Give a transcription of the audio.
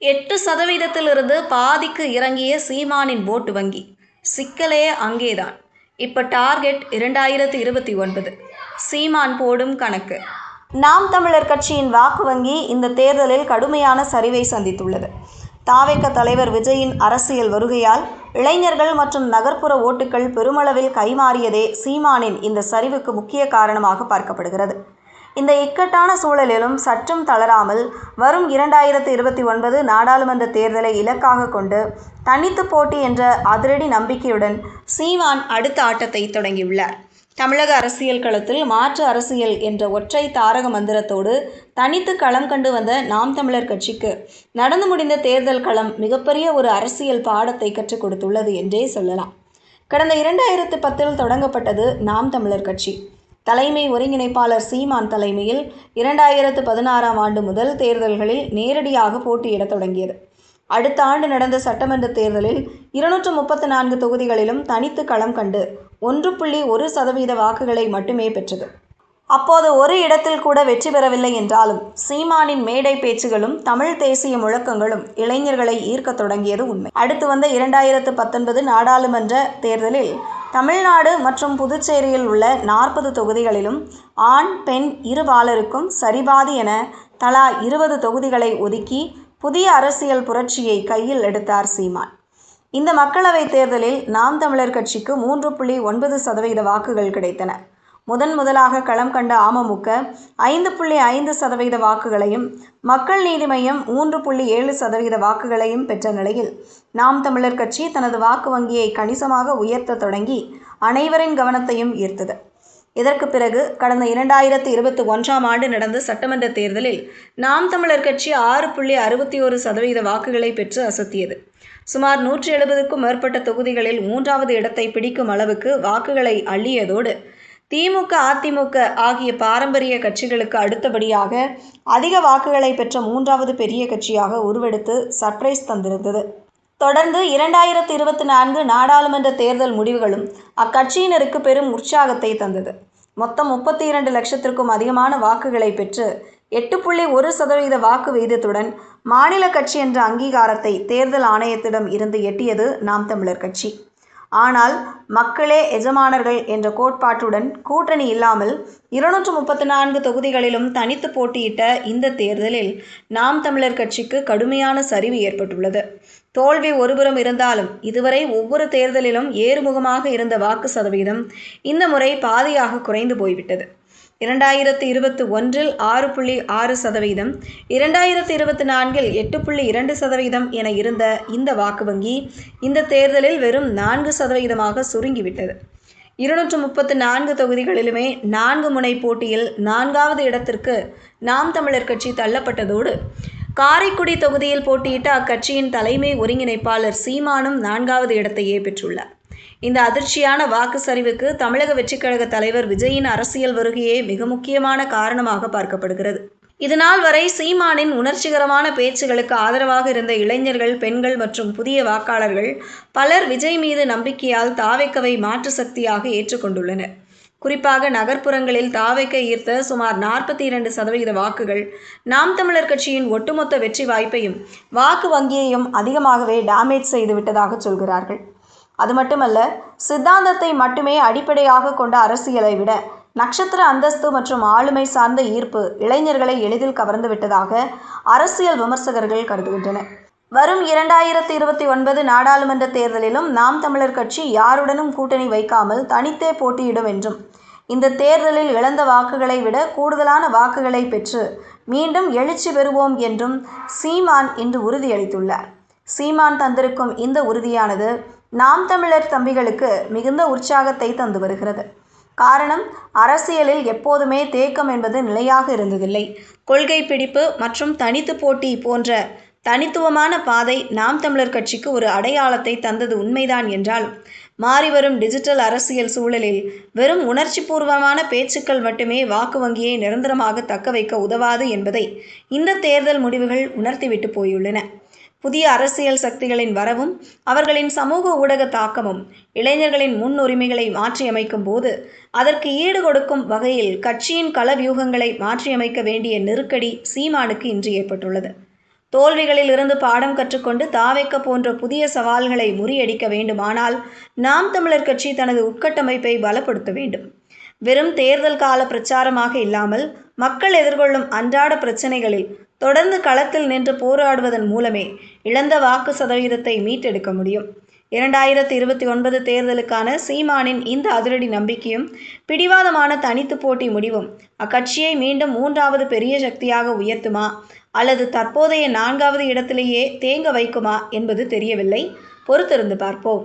8% பாதிக்கு இறங்கிய சீமானின் ஓட்டு வங்கி. சிக்கலே அங்கேதான். இப்ப டார்கெட் 2029. சீமான் போடும் கணக்கு. நாம் தமிழர் கட்சியின் வாக்கு வங்கி இந்த தேர்தலில் கடுமையான சரிவை சந்தித்துள்ளது. தாவேக தலைவர் விஜயின் அரசியல் வருகையால் இளைஞர்கள் மற்றும் நகர்ப்புற ஓட்டுகள் பெருமளவில் கைமாறியதே சீமானின் இந்த சரிவுக்கு முக்கிய காரணமாக பார்க்கப்படுகிறது. இந்த இக்கட்டான சூழலிலும் சற்றும் தளராமல் வரும் 2029 நாடாளுமன்ற தேர்தலை இலக்காக கொண்டு தனித்து போட்டி என்ற அதிரடி நம்பிக்கையுடன் சீமான் அடுத்த ஆட்டத்தை தொடங்கியுள்ளார். தமிழக அரசியல் களத்தில் மாற்று அரசியல் என்ற ஒற்றை தாரக மந்திரத்தோடு தனித்து களம் கண்டு வந்த நாம் தமிழர் கட்சிக்கு நடந்து முடிந்த தேர்தல் களம் மிகப்பெரிய ஒரு அரசியல் பாடத்தை கற்றுக் கொடுத்துள்ளது என்றே சொல்லலாம். கடந்த 2010 தொடங்கப்பட்டது நாம் தமிழர் கட்சி. தலைமை ஒருங்கிணைப்பாளர் சீமான் தலைமையில் 2016 ஆண்டு முதல் தேர்தல்களில் நேரடியாக போட்டியிடத் தொடங்கியது. அடுத்த ஆண்டு நடந்த சட்டமன்ற தேர்தலில் 234 தொகுதிகளிலும் தனித்து களம் கண்டு 1.1% வாக்குகளை மட்டுமே பெற்றது. அப்போது ஒரு இடத்தில் கூட வெற்றி பெறவில்லை என்றாலும் சீமானின் மேடை பேச்சுகளும் தமிழ் தேசிய முழக்கங்களும் இளைஞர்களை ஈர்க்க தொடங்கியது உண்மை. அடுத்து வந்த 2019 நாடாளுமன்ற தேர்தலில் தமிழ்நாடு மற்றும் புதுச்சேரியில் உள்ள 40 தொகுதிகளிலும் ஆண் பெண் இருபாலருக்கும் சரிபாதி என தலா 20 தொகுதிகளை ஒதுக்கி புதிய அரசியல் புரட்சியை கையில் எடுத்தார் சீமான். இந்த மக்களவைத் தேர்தலில் நாம் தமிழர் கட்சிக்கு 3.9% வாக்குகள் கிடைத்தன. முதலாக களம் கண்ட அமமுக 5.5% வாக்குகளையும் மக்கள் நீதி மய்யம் 3.7% வாக்குகளையும் பெற்ற நிலையில் நாம் தமிழர் கட்சி தனது வாக்கு வங்கியை கணிசமாக உயர்த்த தொடங்கி அனைவரின் கவனத்தையும் ஈர்த்தது. இதற்கு பிறகு கடந்த 2021 ஆண்டு நடந்த சட்டமன்ற தேர்தலில் நாம் தமிழர் கட்சி 6.61% வாக்குகளை பெற்று அசத்தியது. சுமார் 170க்கும் மேற்பட்ட தொகுதிகளில் 3வது இடத்தை பிடிக்கும் அளவுக்கு வாக்குகளை அள்ளியதோடு திமுக, அதிமுக ஆகிய பாரம்பரிய கட்சிகளுக்கு அடுத்தபடியாக அதிக வாக்குகளை பெற்ற 3வது பெரிய கட்சியாக உருவெடுத்து சர்ப்ரைஸ் தந்திருந்தது. தொடர்ந்து 2024 நாடாளுமன்ற தேர்தல் முடிவுகளும் அக்கட்சியினருக்கு பெரும் உற்சாகத்தை தந்தது. மொத்தம் 32 லட்சத்திற்கும் அதிகமான வாக்குகளை பெற்று 8.1% வாக்கு விகிதத்துடன் மாநில கட்சி என்ற அங்கீகாரத்தை தேர்தல் ஆணையத்திடம் இருந்து எட்டியது நாம் தமிழர் கட்சி. ஆனால் மக்களே எஜமானர்கள் என்ற கோட்பாட்டுடன் கூட்டணி இல்லாமல் 234 தொகுதிகளிலும் தனித்து போட்டியிட்ட இந்த தேர்தலில் நாம் தமிழர் கட்சிக்கு கடுமையான சரிவு ஏற்பட்டுள்ளது. தோல்வி ஒருபுறம் இருந்தாலும் இதுவரை ஒவ்வொரு தேர்தலிலும் ஏறுமுகமாக இருந்த வாக்கு சதவீதம் இந்த முறை பாதியாக குறைந்து போய்விட்டது. 2021 6.6%, 2024 8.2% என இருந்த இந்த வாக்கு வங்கி இந்த தேர்தலில் வெறும் 4% சுருங்கிவிட்டது. 234 தொகுதிகளிலுமே 4 முனை போட்டியில் 4வது இடத்திற்கு நாம் தமிழர் கட்சி தள்ளப்பட்டதோடு காரைக்குடி தொகுதியில் போட்டியிட்ட அக்கட்சியின் தலைமை ஒருங்கிணைப்பாளர் சீமானும் 4வது இடத்தையே பெற்றுள்ளார். இந்த அதிர்ச்சியான வாக்கு சரிவுக்கு தமிழக வெற்றிக்கழக தலைவர் விஜயின் அரசியல் வருகையே மிக முக்கியமான காரணமாக பார்க்கப்படுகிறது. இதுநாள் வரை சீமானின் உணர்ச்சிகரமான பேச்சுகளுக்கு ஆதரவாக இருந்த இளைஞர்கள், பெண்கள் மற்றும் புதிய வாக்காளர்கள் பலர் விஜய் மீது நம்பிக்கையால் தாவேகவை மாற்று சக்தியாக ஏற்றுக்கொண்டுள்ளனர். குறிப்பாக நகர்ப்புறங்களில் தாவேக ஈர்த்த சுமார் 42% வாக்குகள் நாம் தமிழர் கட்சியின் ஒட்டுமொத்த வெற்றி வாய்ப்பையும் வாக்கு வங்கியையும் அதிகமாகவே டேமேஜ் செய்துவிட்டதாக சொல்கிறார்கள். அது மட்டுமல்ல, சித்தாந்தத்தை மட்டுமே அடிப்படையாக கொண்ட அரசியலை விட நட்சத்திர அந்தஸ்து மற்றும் ஆளுமை சார்ந்த ஈர்ப்பு இளைஞர்களை எளிதில் கவர்ந்து விட்டதாக அரசியல் விமர்சகர்கள் கருதுகின்றனர். வரும் 2029 நாடாளுமன்ற தேர்தலிலும் நாம் தமிழர் கட்சி யாருடனும் கூட்டணி வைக்காமல் தனித்தே போட்டியிடும் என்றும் இந்த தேர்தலில் இழந்த வாக்குகளை விட கூடுதலான வாக்குகளை பெற்று மீண்டும் எழுச்சி பெறுவோம் என்றும் சீமான் இன்று உறுதியளித்துள்ளார். சீமான் தந்திருக்கும் இந்த உறுதியானது நாம் தமிழர் தம்பிகளுக்கு மிகுந்த உற்சாகத்தை தந்து வருகிறது. காரணம், அரசியலில் எப்போதுமே தேக்கம் என்பது நிலையாக இருந்ததில்லை. கொள்கை பிடிப்பு மற்றும் தனித்து போட்டி போன்ற தனித்துவமான பாதை நாம் தமிழர் கட்சிக்கு ஒரு அடையாளத்தை தந்தது உண்மைதான் என்றால், மாறிவரும் டிஜிட்டல் அரசியல் சூழலில் வெறும் உணர்ச்சிபூர்வமான பேச்சுக்கள் மட்டுமே வாக்கு வங்கியை நிரந்தரமாக தக்க வைக்க உதவாது என்பதை இந்த தேர்தல் முடிவுகள் உணர்த்திவிட்டு போயுள்ளன. புதிய அரசியல் சக்திகளின் வரவும் அவர்களின் சமூக ஊடக தாக்கமும் இளைஞர்களின் முன்னுரிமைகளை மாற்றியமைக்கும் போது அதற்கு ஈடு கொடுக்கும் வகையில் கட்சியின் கள வியூகங்களை மாற்றியமைக்க வேண்டிய நெருக்கடி சீமானுக்கு இன்று ஏற்பட்டுள்ளது. தோல்விகளில் இருந்து பாடம் கற்றுக்கொண்டு தாவேக்க போன்ற புதிய சவால்களை முறியடிக்க வேண்டுமானால் நாம் தமிழர் கட்சி தனது உட்கட்டமைப்பை பலப்படுத்த வேண்டும். வெறும் தேர்தல் கால பிரச்சாரமாக இல்லாமல் மக்கள் எதிர்கொள்ளும் அன்றாட பிரச்சனைகளில் தொடர்ந்து களத்தில் நின்று போராடுவதன் மூலமே இழந்த வாக்கு சதவீதத்தை மீட்டெடுக்க முடியும். 2029 தேர்தலுக்கான சீமானின் இந்த அதிரடி நம்பிக்கையும் பிடிவாதமான தனித்து போட்டி முடிவும் அக்கட்சியை மீண்டும் 3வது பெரிய சக்தியாக உயர்த்துமா அல்லது தற்போதைய 4வது இடத்திலேயே தேங்க வைக்குமா என்பது தெரியவில்லை. பொறுத்திருந்து பார்ப்போம்.